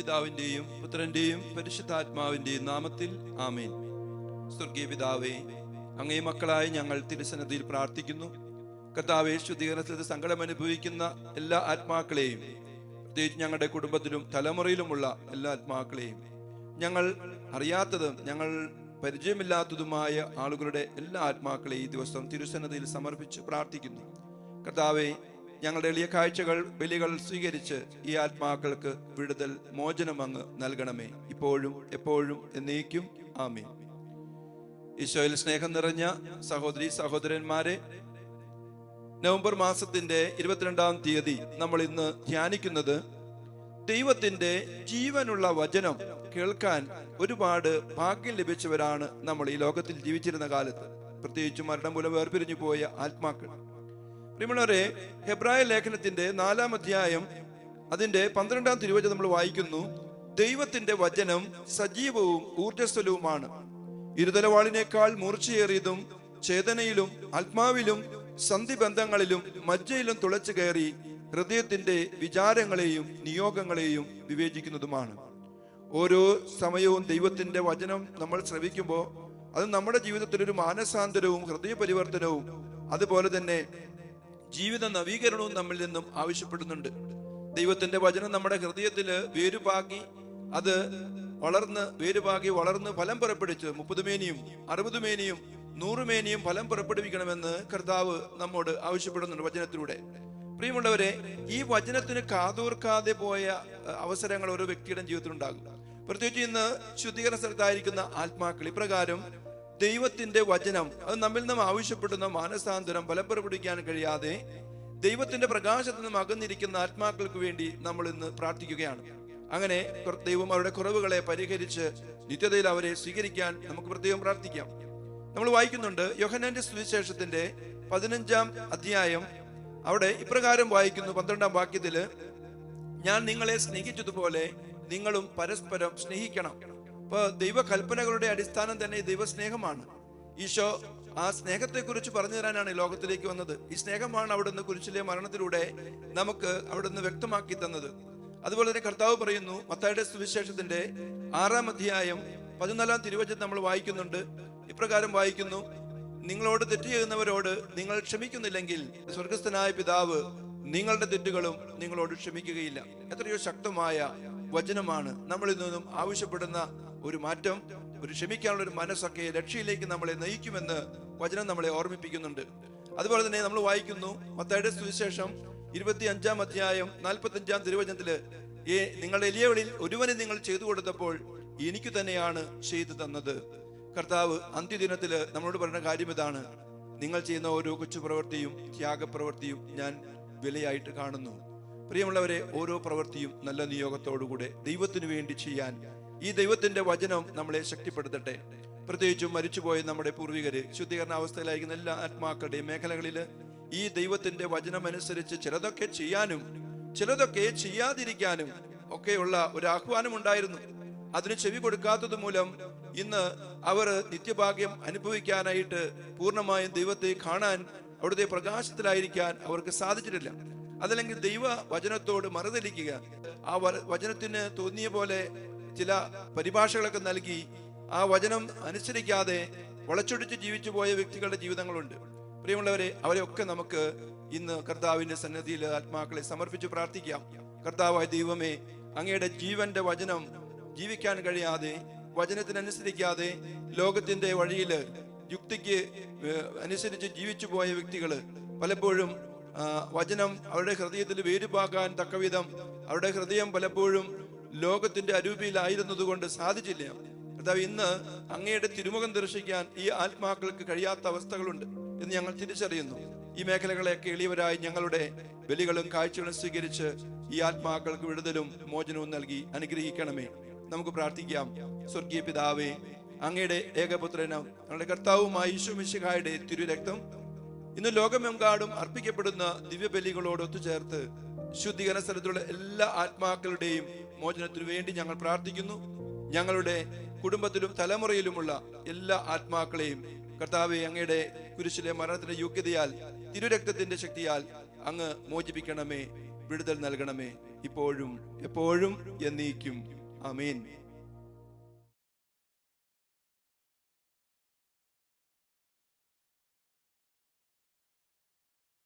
പിതാവിന്റെയും പുത്രന്റെയും പരിശുദ്ധാത്മാവിന്റെയും നാമത്തിൽ ആമേൻ. സ്വർഗീയ പിതാവേ, അങ്ങേ മക്കളായി ഞങ്ങൾ തിരുസന്നിധിയിൽ പ്രാർത്ഥിക്കുന്നു. കർത്താവേ, ശുദ്ധീകരണത്തിൽ സങ്കടം അനുഭവിക്കുന്ന എല്ലാ ആത്മാക്കളെയും, പ്രത്യേകിച്ച് ഞങ്ങളുടെ കുടുംബത്തിലും തലമുറയിലുമുള്ള എല്ലാ ആത്മാക്കളെയും, ഞങ്ങൾ അറിയാത്തതും ഞങ്ങൾ പരിചയമില്ലാത്തതുമായ ആളുകളുടെ എല്ലാ ആത്മാക്കളെയും ഈ ദിവസം തിരുസന്നിധിയിൽ സമർപ്പിച്ച് പ്രാർത്ഥിക്കുന്നു. കർത്താവേ, ഞങ്ങളുടെ എളിയ കാഴ്ചകൾ ബലികൾ സ്വീകരിച്ച് ഈ ആത്മാക്കൾക്ക് വിടുതൽ മോചനം അങ്ങ് നൽകണമേ, ഇപ്പോഴും എപ്പോഴും എന്നേക്കും ആമേൻ. ഈശോയിൽ സ്നേഹം നിറഞ്ഞ സഹോദരി സഹോദരന്മാരെ, നവംബർ മാസത്തിന്റെ 22-ാം തീയതി നമ്മൾ ഇന്ന് ധ്യാനിക്കുന്നത് ദൈവത്തിന്റെ ജീവനുള്ള വചനം കേൾക്കാൻ ഒരുപാട് ഭാഗ്യം ലഭിച്ചവരാണ് നമ്മൾ ഈ ലോകത്തിൽ ജീവിച്ചിരുന്ന കാലത്ത്, പ്രത്യേകിച്ച് മരണം മൂലം വേർപിരിഞ്ഞു പോയ ആത്മാക്കൾ. പ്രിയമുള്ളവരെ, ഹെബ്രായ ലേഖനത്തിന്റെ 4-ാം അധ്യായം അതിന്റെ 12-ാം തിരുവചനം നമ്മൾ വായിക്കുന്നു. ദൈവത്തിന്റെ വചനം സജീവവും ഊർജ്ജസ്വലവുമാണ്, ഇരുതലവാളിനേക്കാൾ മൂർച്ചയേറിയതും ചേതനയിലും ആത്മാവിലും സന്ധിബന്ധങ്ങളിലും മജ്ജയിലും തുളച്ചു കയറി ഹൃദയത്തിന്റെ വിചാരങ്ങളെയും നിയോഗങ്ങളെയും വിവേചിക്കുന്നതുമാണ്. ഓരോ സമയവും ദൈവത്തിന്റെ വചനം നമ്മൾ ശ്രവിക്കുമ്പോൾ അത് നമ്മുടെ ജീവിതത്തിലൊരു മാനസാന്തരവും ഹൃദയ പരിവർത്തനവും അതുപോലെ തന്നെ ജീവിത നവീകരണവും നമ്മിൽ നിന്നും ആവശ്യപ്പെടുന്നുണ്ട്. ദൈവത്തിന്റെ വചനം നമ്മുടെ ഹൃദയത്തില് വേരുപാകി അത് വളർന്ന് ഫലം പുറപ്പെടുവിച്ച് 30 മേനിയും 60 മേനിയും 100 മേനിയും ഫലം പുറപ്പെടുവിക്കണമെന്ന് കർത്താവ് നമ്മോട് ആവശ്യപ്പെടുന്നുണ്ട് വചനത്തിലൂടെ. പ്രിയമുള്ളവരെ, ഈ വചനത്തിന് കാതോർക്കാതെ പോയ അവസരങ്ങൾ ഓരോ വ്യക്തിയുടെ ജീവിതത്തിൽ ഉണ്ടാകും. പ്രത്യേകിച്ച് ഇന്ന് ശുദ്ധീകരണ സ്ഥലത്തായിരിക്കുന്ന ആത്മാക്കൾ ഇപ്രകാരം ദൈവത്തിന്റെ വചനം അത് നമ്മിൽ നിന്നും ആവശ്യപ്പെടുന്ന മാനസാന്തരം ഫലം പുറപ്പെടുവിക്കാൻ കഴിയാതെ ദൈവത്തിന്റെ പ്രകാശത്തിൽ നിന്നും അകന്നിരിക്കുന്ന ആത്മാക്കൾക്ക് വേണ്ടി നമ്മൾ ഇന്ന് പ്രാർത്ഥിക്കുകയാണ്. അങ്ങനെ ദൈവം അവരുടെ കുറവുകളെ പരിഹരിച്ച് നിത്യതയിൽ അവരെ സ്വീകരിക്കാൻ നമുക്ക് പ്രത്യേകം പ്രാർത്ഥിക്കാം. നമ്മൾ വായിക്കുന്നുണ്ട് യോഹന്നാന്റെ സുവിശേഷത്തിന്റെ 15-ാം അധ്യായം. അവിടെ ഇപ്രകാരം വായിക്കുന്നു 12-ാം വാക്യത്തില്, ഞാൻ നിങ്ങളെ സ്നേഹിച്ചതുപോലെ നിങ്ങളും പരസ്പരം സ്നേഹിക്കണം. അപ്പൊ ദൈവകൽപ്പനകളുടെ അടിസ്ഥാനം തന്നെ ദൈവസ്നേഹമാണ്. ഈശോ ആ സ്നേഹത്തെക്കുറിച്ച് പറഞ്ഞു തരാനാണ് ലോകത്തിലേക്ക് വന്നത്. ഈ സ്നേഹമാണ് അവിടുന്ന് കുരിശിലെ മരണത്തിലൂടെ നമുക്ക് അവിടുന്ന് വ്യക്തമാക്കി തന്നത്. അതുപോലെ തന്നെ കർത്താവ് പറയുന്നു മത്തായിയുടെ സുവിശേഷത്തിന്റെ 6-ാം അധ്യായം 14-ാം തിരുവചനം നമ്മൾ വായിക്കുന്നുണ്ട്. ഇപ്രകാരം വായിക്കുന്നു, നിങ്ങളോട് തെറ്റ് ചെയ്യുന്നവരോട് നിങ്ങൾ ക്ഷമിക്കുന്നില്ലെങ്കിൽ സ്വർഗസ്ഥനായ പിതാവ് നിങ്ങളുടെ തെറ്റുകളും നിങ്ങളോട് ക്ഷമിക്കുകയില്ല. എത്രയോ ശക്തമായ വചനമാണ്. നമ്മളിൽ നിന്നും ആവശ്യപ്പെടുന്ന ഒരു മാറ്റം, ഒരു ക്ഷമിക്കാനുള്ള ഒരു മനസ്സൊക്കെ രക്ഷയിലേക്ക് നമ്മളെ നയിക്കുമെന്ന് വചനം നമ്മളെ ഓർമ്മിപ്പിക്കുന്നുണ്ട്. അതുപോലെ തന്നെ നമ്മൾ വായിക്കുന്നു മത്തായിയുടെ സുവിശേഷം 25-ാം അധ്യായം 45-ാം തിരുവചനത്തില്, നിങ്ങളുടെ എളിയവളിൽ ഒരുവനെ നിങ്ങൾ ചെയ്തു കൊടുത്തപ്പോൾ എനിക്ക് തന്നെയാണ് ചെയ്തു തന്നത്. കർത്താവ് അന്ത്യദിനത്തില് നമ്മളോട് പറയുന്ന കാര്യം ഇതാണ്, നിങ്ങൾ ചെയ്യുന്ന ഓരോ കൊച്ചു പ്രവൃത്തിയും ത്യാഗപ്രവൃത്തിയും ഞാൻ വിലയായിട്ട് കാണുന്നു. പ്രിയമുള്ളവരെ, ഓരോ പ്രവൃത്തിയും നല്ല നിയോഗത്തോടുകൂടെ ദൈവത്തിനു വേണ്ടി ചെയ്യാൻ ഈ ദൈവത്തിന്റെ വചനം നമ്മളെ ശക്തിപ്പെടുത്തട്ടെ. പ്രത്യേകിച്ചും മരിച്ചുപോയ നമ്മുടെ പൂർവികര്, ശുദ്ധീകരണ അവസ്ഥയിലായിരിക്കുന്ന എല്ലാ ആത്മാക്കളുടെയും മേഖലകളില് ഈ ദൈവത്തിന്റെ വചനം അനുസരിച്ച് ചിലതൊക്കെ ചെയ്യാനും ചിലതൊക്കെ ചെയ്യാതിരിക്കാനും ഒക്കെയുള്ള ഒരു ആഹ്വാനം ഉണ്ടായിരുന്നു. അതിന് ചെവി കൊടുക്കാത്തത് മൂലം ഇന്ന് അവർ നിത്യഭാഗ്യം അനുഭവിക്കാനായിട്ട് പൂർണ്ണമായും ദൈവത്തെ കാണാൻ അവിടുത്തെ പ്രകാശത്തിലായിരിക്കാൻ അവർക്ക് സാധിച്ചിട്ടില്ല. അതല്ലെങ്കിൽ ദൈവ വചനത്തോട് മറുതലിക്കുക, ആ വചനത്തിന് തോന്നിയ പോലെ ചില പരിഭാഷകളൊക്കെ നൽകി ആ വചനം അനുസരിക്കാതെ വളച്ചൊടിച്ച് ജീവിച്ചു പോയ വ്യക്തികളുടെ ജീവിതങ്ങളുണ്ട്. പ്രിയമുള്ളവരെ, അവരെയൊക്കെ നമുക്ക് ഇന്ന് കർത്താവിന്റെ സന്നിധിയിൽ ആത്മാക്കളെ സമർപ്പിച്ച് പ്രാർത്ഥിക്കാം. കർത്താവായ ദൈവമേ, അങ്ങയുടെ ജീവന്റെ വചനം ജീവിക്കാൻ കഴിയാതെ വചനത്തിനനുസരിക്കാതെ ലോകത്തിന്റെ വഴിയില് യുക്തിക്ക് അനുസരിച്ച് ജീവിച്ചു പോയ വ്യക്തികള് പലപ്പോഴും വചനം അവരുടെ ഹൃദയത്തിൽ വേരുപാകാൻ തക്കവിധം അവരുടെ ഹൃദയം പലപ്പോഴും ലോകത്തിന്റെ അരൂപിയിലായിരുന്നത് കൊണ്ട് സാധിച്ചില്ല. കർത്താവ്, ഇന്ന് അങ്ങയുടെ തിരുമുഖം ദർശിക്കാൻ ഈ ആത്മാക്കൾക്ക് കഴിയാത്ത അവസ്ഥകളുണ്ട് എന്ന് ഞങ്ങൾ തിരിച്ചറിയുന്നു. ഈ മേഖലകളെയൊക്കെ എളിയവരായി ഞങ്ങളുടെ ബലികളും കാഴ്ചകളും സ്വീകരിച്ച് ഈ ആത്മാക്കൾക്ക് വിടുതലും മോചനവും നൽകി അനുഗ്രഹിക്കണമേ. നമുക്ക് പ്രാർത്ഥിക്കാം. സ്വർഗീയ പിതാവേ, അങ്ങയുടെ ഏകപുത്രനും ഞങ്ങളുടെ കർത്താവുമായ യേശു മിശിഹായുടെ തിരുരക്തം ഇന്ന് ലോകമെമ്പാടും അർപ്പിക്കപ്പെടുന്ന ദിവ്യബലികളോട് ഒത്തുചേർത്ത് ശുദ്ധീകരണ സ്ഥലത്തുള്ള എല്ലാ ആത്മാക്കളുടെയും മോചനത്തിനു വേണ്ടി ഞങ്ങൾ പ്രാർത്ഥിക്കുന്നു. ഞങ്ങളുടെ കുടുംബത്തിലും തലമുറയിലുമുള്ള എല്ലാ ആത്മാക്കളെയും കർത്താവെ, അങ്ങയുടെ കുരിശിലെ മരണത്തിന്റെ യോഗ്യതയാൽ തിരുരക്തത്തിന്റെ ശക്തിയാൽ അങ്ങ് മോചിപ്പിക്കണമേ, വിടുതൽ നൽകണമേ. ഇപ്പോഴും എപ്പോഴും എന്നേക്കും. ആമേൻ.